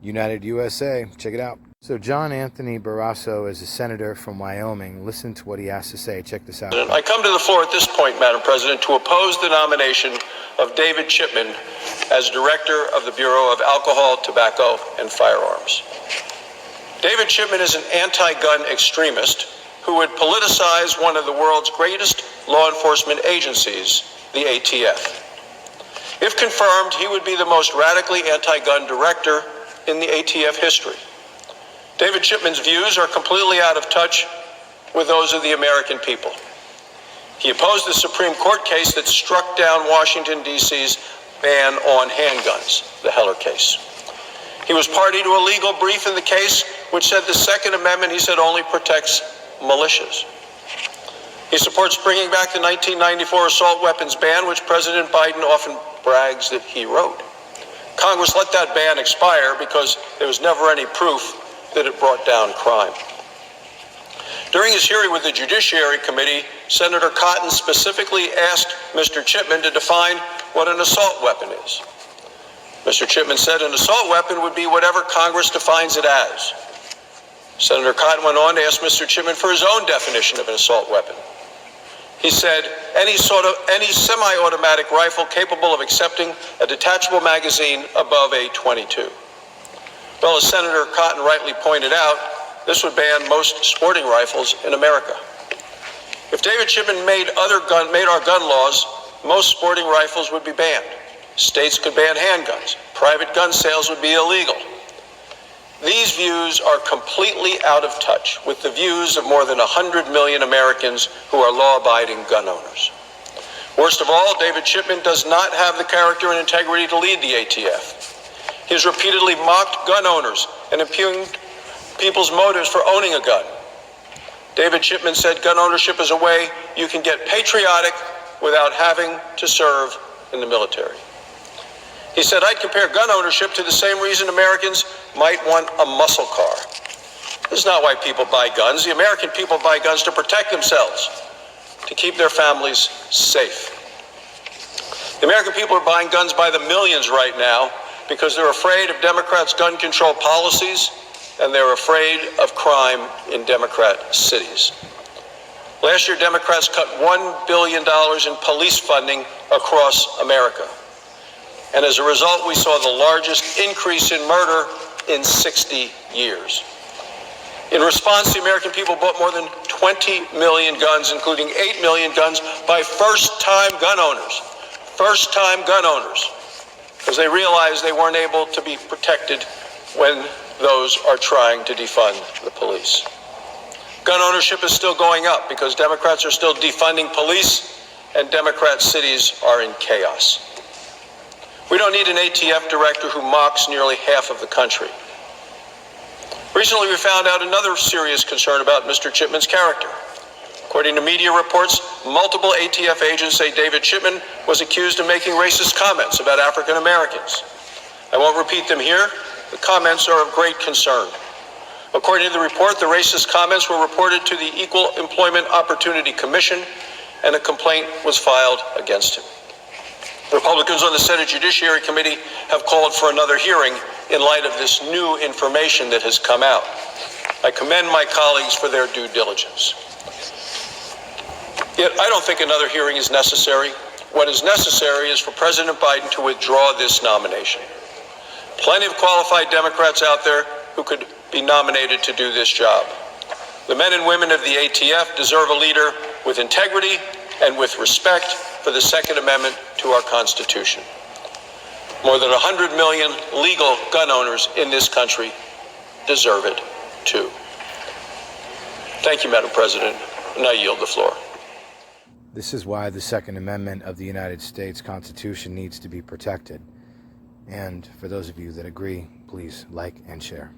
United USA. Check it out. So John Anthony Barrasso is a senator from Wyoming. Listen to what he has to say. Check this out. I come to the floor at this point, Madam President, to oppose the nomination of David Chipman as Director of the Bureau of Alcohol, Tobacco, and Firearms. David Chipman is an anti-gun extremist who would politicize one of the world's greatest law enforcement agencies, the ATF. If confirmed, he would be the most radically anti-gun director in the ATF history. David Chipman's views are completely out of touch with those of the American people. He opposed the Supreme Court case that struck down Washington, D.C.'s ban on handguns, the Heller case. He was party to a legal brief in the case which said the Second Amendment, he said, only protects militias. He supports bringing back the 1994 assault weapons ban, which President Biden often brags that he wrote. Congress let that ban expire because there was never any proof that it brought down crime. During his hearing with the Judiciary Committee, Senator Cotton specifically asked Mr. Chipman to define what an assault weapon is. Mr. Chipman said an assault weapon would be whatever Congress defines it as. Senator Cotton went on to ask Mr. Chipman for his own definition of an assault weapon. He said, any semi-automatic rifle capable of accepting a detachable magazine above a .22. Well, as Senator Cotton rightly pointed out, this would ban most sporting rifles in America. If David Chipman made our gun laws, most sporting rifles would be banned. States could ban handguns. Private gun sales would be illegal. These views are completely out of touch with the views of more than 100 million Americans who are law-abiding gun owners. Worst of all, David Chipman does not have the character and integrity to lead the ATF. He has repeatedly mocked gun owners and impugned people's motives for owning a gun. David Chipman said gun ownership is a way you can get patriotic without having to serve in the military. He said, I'd compare gun ownership to the same reason Americans might want a muscle car. This is not why people buy guns. The American people buy guns to protect themselves, to keep their families safe. The American people are buying guns by the millions right now because they're afraid of Democrats' gun control policies and they're afraid of crime in Democrat cities. Last year, Democrats cut $1 billion in police funding across America. And as a result, we saw the largest increase in murder in 60 years. In response, the American people bought more than 20 million guns, including 8 million guns by first-time gun owners. First-time gun owners. Because they realized they weren't able to be protected when those are trying to defund the police. Gun ownership is still going up because Democrats are still defunding police and Democrat cities are in chaos. We don't need an ATF director who mocks nearly half of the country. Recently, we found out another serious concern about Mr. Chipman's character. According to media reports, multiple ATF agents say David Chipman was accused of making racist comments about African Americans. I won't repeat them here. The comments are of great concern. According to the report, the racist comments were reported to the Equal Employment Opportunity Commission, and a complaint was filed against him. Republicans on the Senate Judiciary Committee have called for another hearing in light of this new information that has come out. I commend my colleagues for their due diligence. Yet I don't think another hearing is necessary. What is necessary is for President Biden to withdraw this nomination. Plenty of qualified Democrats out there who could be nominated to do this job. The men and women of the ATF deserve a leader with integrity and with respect for the Second Amendment to our Constitution. More than 100 million legal gun owners in this country deserve it too. Thank you, Madam President, and I yield the floor. This is why the Second Amendment of the United States Constitution needs to be protected. And for those of you that agree, please like and share.